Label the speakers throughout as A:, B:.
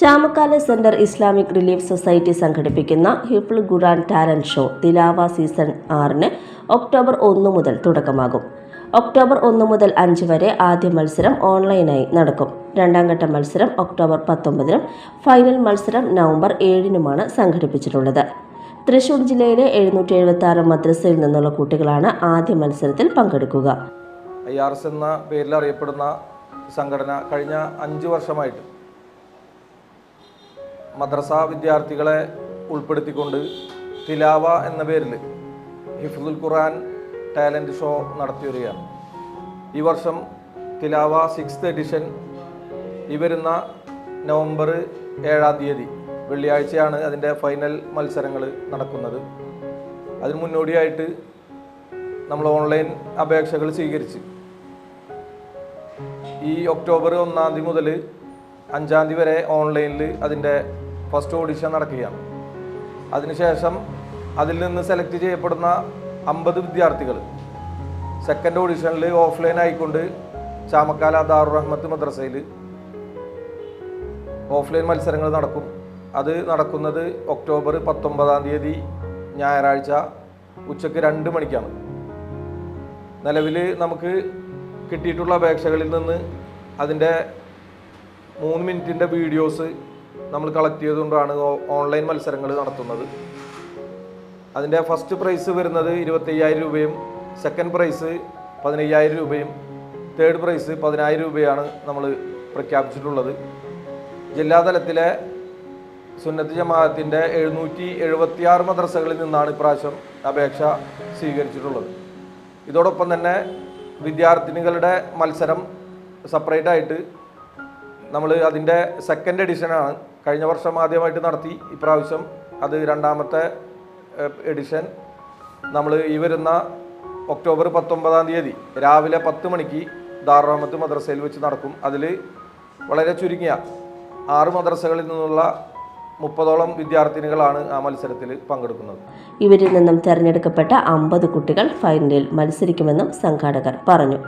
A: Chamakkala centre Islamic relief society സംഘടിപ്പിക്കുന്ന ഹിഫ്ൽ ഖുർആൻ talent show തിലാവ season 6 October 1 മുതൽ തുടക്കമാകും. ഒക്ടോബർ 1 മുതൽ 5 വരെ ആദ്യ മത്സരം ഓൺലൈനായി നടക്കും. രണ്ടാം ഘട്ട മത്സരം ഒക്ടോബർ 19 ഫൈനൽ മത്സരം നവംബർ 7 സംഘടിപ്പിച്ചിട്ടുള്ളത്. തൃശൂർ ജില്ലയിലെ 776 മദ്രസയിൽ നിന്നുള്ള കുട്ടികളാണ് ആദ്യ മത്സരത്തിൽ പങ്കെടുക്കുക.
B: IRS എന്ന പേരിൽ അറിയപ്പെടുന്ന സംഘടന കഴിഞ്ഞ 5 വർഷമായിട്ട് മദ്രസ വിദ്യാർത്ഥികളെ ഉൾപ്പെടുത്തിക്കൊണ്ട് തിലാവ എന്ന പേരിൽ ഹിഫ്ലുൽ ഖുർആൻ ടാലൻറ്റ് ഷോ നടത്തി വരികയാണ്. ഈ വർഷം തിലാവ 6th എഡിഷൻ ഈ വരുന്ന നവംബർ 7 വെള്ളിയാഴ്ചയാണ് അതിൻ്റെ ഫൈനൽ മത്സരങ്ങൾ നടക്കുന്നത്. അതിന് മുന്നോടിയായിട്ട് നമ്മൾ ഓൺലൈൻ അപേക്ഷകൾ സ്വീകരിച്ച് ഈ ഒക്ടോബർ 1 മുതൽ 5 വരെ ഓൺലൈനിൽ അതിൻ്റെ ഫസ്റ്റ് ഓഡിഷൻ നടക്കുകയാണ്. അതിനുശേഷം അതിൽ നിന്ന് സെലക്ട് ചെയ്യപ്പെടുന്ന 50 വിദ്യാർത്ഥികൾ സെക്കൻഡ് ഓഡിഷനിൽ ഓഫ്ലൈൻ ആയിക്കൊണ്ട് ചാമക്കാല ദാറുർ റഹ്മത്ത് മദ്രസയിൽ ഓഫ്ലൈൻ മത്സരങ്ങൾ നടക്കും. അത് നടക്കുന്നത് ഒക്ടോബർ 19 ഞായറാഴ്ച ഉച്ചയ്ക്ക് 2 മണിക്കാണ്. നിലവിൽ നമുക്ക് കിട്ടിയിട്ടുള്ള അപേക്ഷകളിൽ നിന്ന് അതിൻ്റെ 3 മിനിറ്റിൻ്റെ വീഡിയോസ് നമ്മൾ കളക്ട് ചെയ്തുകൊണ്ടാണ് ഓൺലൈൻ മത്സരങ്ങൾ നടത്തുന്നത്. അതിൻ്റെ ഫസ്റ്റ് പ്രൈസ് വരുന്നത് 25,000 രൂപയും സെക്കൻഡ് പ്രൈസ് 15,000 രൂപയും തേർഡ് പ്രൈസ് 10,000 രൂപയാണ് നമ്മൾ പ്രഖ്യാപിച്ചിട്ടുള്ളത്. ജില്ലാതലത്തിലെ സുന്നത്ത് ജമാഅത്തിൻ്റെ 776 മദ്രസകളിൽ നിന്നാണ് ഇപ്രാവശ്യം അപേക്ഷ സ്വീകരിച്ചിട്ടുള്ളത്. ഇതോടൊപ്പം തന്നെ വിദ്യാർത്ഥിനികളുടെ മത്സരം സെപ്പറേറ്റ് ആയിട്ട് നമ്മൾ അതിൻ്റെ സെക്കൻഡ് എഡിഷനാണ്. കഴിഞ്ഞ വർഷം ആദ്യമായിട്ട് നടത്തി. ഇപ്രാവശ്യം അത് രണ്ടാമത്തെ എഡിഷൻ നമ്മൾ ഈ വരുന്ന ഒക്ടോബർ 19 രാവിലെ 10 മണിക്ക് ദാറുർ റഹ്മത്ത് മദ്രസയിൽ വെച്ച് നടക്കും. അതിൽ വളരെ ചുരുങ്ങിയ 6 മദ്രസകളിൽ നിന്നുള്ള 30ഓളം വിദ്യാർത്ഥിനികളാണ് ആ മത്സരത്തിൽ പങ്കെടുക്കുന്നത്.
A: ഇവരിൽ നിന്നും തെരഞ്ഞെടുക്കപ്പെട്ട 50 കുട്ടികൾ ഫൈനലിൽ മത്സരിക്കുമെന്നും സംഘാടകർ പറഞ്ഞു.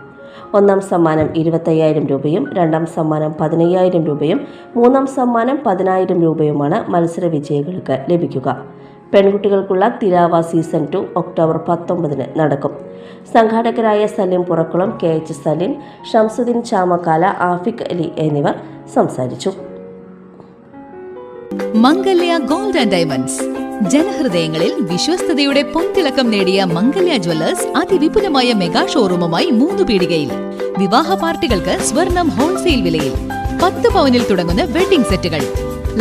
A: ഒന്നാം സമ്മാനം 25,000 രൂപയും രണ്ടാം സമ്മാനം 15,000 രൂപയും മൂന്നാം സമ്മാനം 10,000 രൂപയുമാണ് മത്സര വിജയികൾക്ക് ലഭിക്കുക. പെൺകുട്ടികൾക്കുള്ള തിലാവ സീസൺ 2 ഒക്ടോബർ 19 നടക്കും. സംഘാടകരായ സലീം പുറക്കുളം, KH സലീം, ഷംസുദ്ദീൻ ചാമക്കാല, ആഫിഖ് അലി എന്നിവർ സംസാരിച്ചു.
C: മംഗല്യ ഗോൾഡ് ആൻഡ് ഡയമണ്ട്സ്, ജനഹൃദയങ്ങളിൽ വിശ്വസ്തയുടെ പൊൻതിളക്കം നേടിയ മംഗല്യ ജ്വല്ലേഴ്സ് അതിവിപുലമായ മെഗാ ഷോറൂമുമായി 3 പീടികയിൽ. വിവാഹ പാർട്ടികൾക്ക് സ്വർണം ഹോൾസെയിൽ വിലയിൽ 10 പവനിൽ തുടങ്ങുന്ന വെഡിംഗ് സെറ്റുകൾ,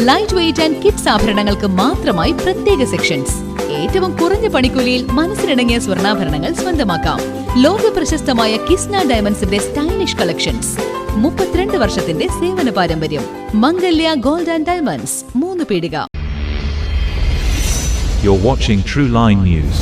C: ലൈറ്റ് വെയ്റ്റ് ആൻഡ് കിഡ്സ് ആഭരണങ്ങൾക്ക് മാത്രമായി പ്രത്യേക സെക്ഷൻസ്. ഏറ്റവും കുറഞ്ഞ പണിക്കൂലിയിൽ മനസ്സിലിണങ്ങിയ സ്വർണ്ണാഭരണങ്ങൾ സ്വന്തമാക്കാം. ലോക പ്രശസ്തമായ കിസ്ന ഡയമണ്ട്സിന്റെ സ്റ്റൈലിഷ് കളക്ഷൻസ്. 32 വർഷത്തിന്റെ സേവന പാരമ്പര്യം. മംഗല്യ ഗോൾഡ് ആൻഡ് ഡയമണ്ട്സ്, 3 പീടിക.
D: You're watching True Line News.